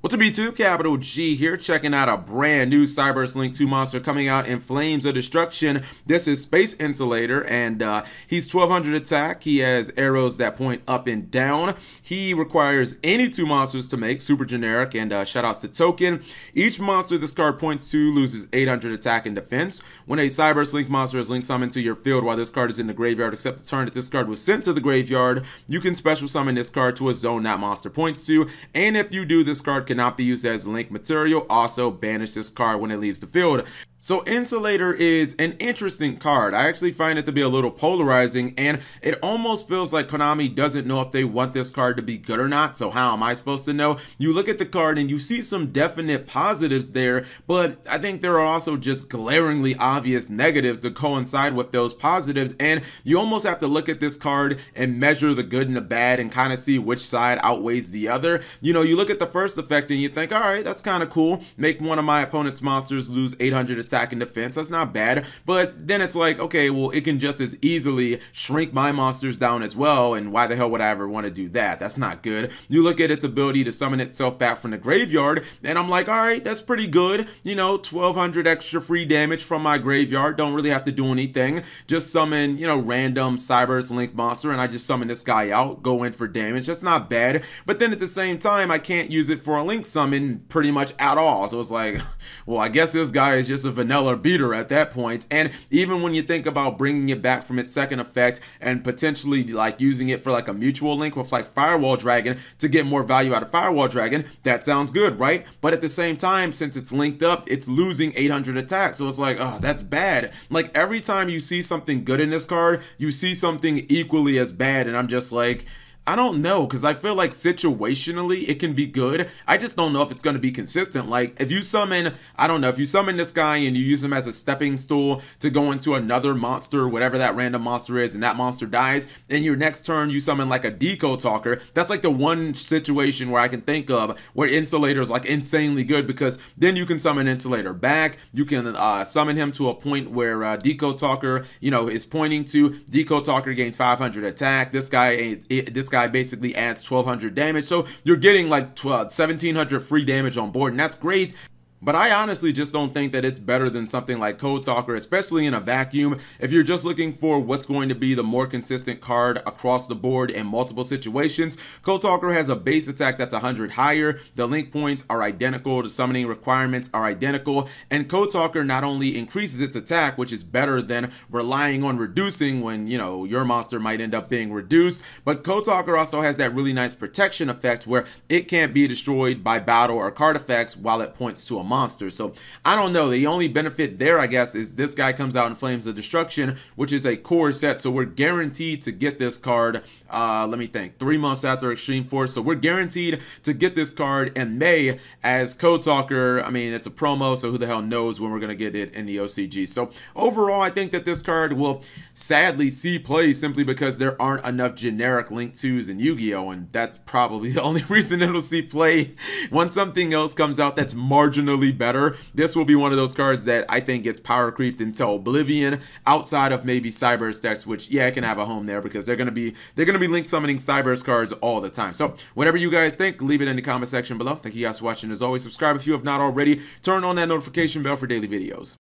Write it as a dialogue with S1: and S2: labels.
S1: What's up YouTube, Capital G here, checking out a brand new Cyberse Link 2 monster coming out in Flames of Destruction. This is Space Insulator, and he's 1200 attack. He has arrows that point up and down. He requires any two monsters to make, super generic, and shoutouts to Token. Each monster this card points to loses 800 attack and defense. When a Cyberse Link monster is link summoned to your field while this card is in the graveyard, except the turn that this card was sent to the graveyard, you can special summon this card to a zone that monster points to, and if you do, this card cannot be used as link material. Also banish this card when it leaves the field. So Insulator is an interesting card. I actually find it to be a little polarizing, and it almost feels like Konami doesn't know if they want this card to be good or not. So how am I supposed to know? You look at the card and you see some definite positives there, but I think there are also just glaringly obvious negatives to coincide with those positives, and you almost have to look at this card and measure the good and the bad and kind of see which side outweighs the other. You know, you look at the first effect and you think, all right, that's kind of cool. Make one of my opponent's monsters lose 800 attack and defense. That's not bad. But then it's like, okay, well, it can just as easily shrink my monsters down as well, and why the hell would I ever want to do that? That's not good. You look at its ability to summon itself back from the graveyard, and I'm like, all right, that's pretty good. You know, 1200 extra free damage from my graveyard. Don't really have to do anything. Just summon, you know, random Cyberse Link monster, and I just summon this guy out, go in for damage. That's not bad. But then at the same time, I can't use it for a link summon pretty much at all. So it's like, well, I guess this guy is just a vanilla beater at that point. And even when you think about bringing it back from its second effect and potentially like using it for like a mutual link with like Firewall Dragon to get more value out of Firewall Dragon, that sounds good, right? But at the same time, since it's linked up, it's losing 800 attack. So it's like, oh, that's bad. Like every time you see something good in this card, you see something equally as bad, and I'm just like, I don't know, because I feel like situationally it can be good. I just don't know if it's going to be consistent. Like if you summon, I don't know, if you summon this guy and you use him as a stepping stool to go into another monster, whatever that random monster is, and that monster dies, and your next turn you summon like a Deco Talker, that's like the one situation where I can think of where Insulator is like insanely good, because then you can summon Insulator back. You can summon him to a point where Deco Talker, you know, is pointing to. Deco Talker gains 500 attack. This guy basically adds 1200 damage, so you're getting like 1700 free damage on board, and that's great. But I honestly just don't think that it's better than something like Code Talker, especially in a vacuum. If you're just looking for what's going to be the more consistent card across the board in multiple situations, Code Talker has a base attack that's 100 higher. The link points are identical. The summoning requirements are identical. And Code Talker not only increases its attack, which is better than relying on reducing when, you know, your monster might end up being reduced, but Code Talker also has that really nice protection effect where it can't be destroyed by battle or card effects while it points to a monster. So I don't know, the only benefit there I guess is this guy comes out in Flames of Destruction, which is a core set, so we're guaranteed to get this card let me think, 3 months after Extreme Force. So we're guaranteed to get this card in May as Code Talker. I mean, it's a promo, so who the hell knows when we're gonna get it in the OCG. So overall, I think that this card will sadly see play simply because there aren't enough generic Link 2s in Yu-Gi-Oh, and that's probably the only reason it'll see play. When something else comes out that's marginally better, this will be one of those cards that I think gets power creeped into oblivion outside of maybe Cyberse decks, which yeah, it can have a home there because they're gonna be link summoning Cyberse cards all the time. So whatever you guys think, leave it in the comment section below. Thank you guys for watching. As always, subscribe if you have not already. Turn on that notification bell for daily videos.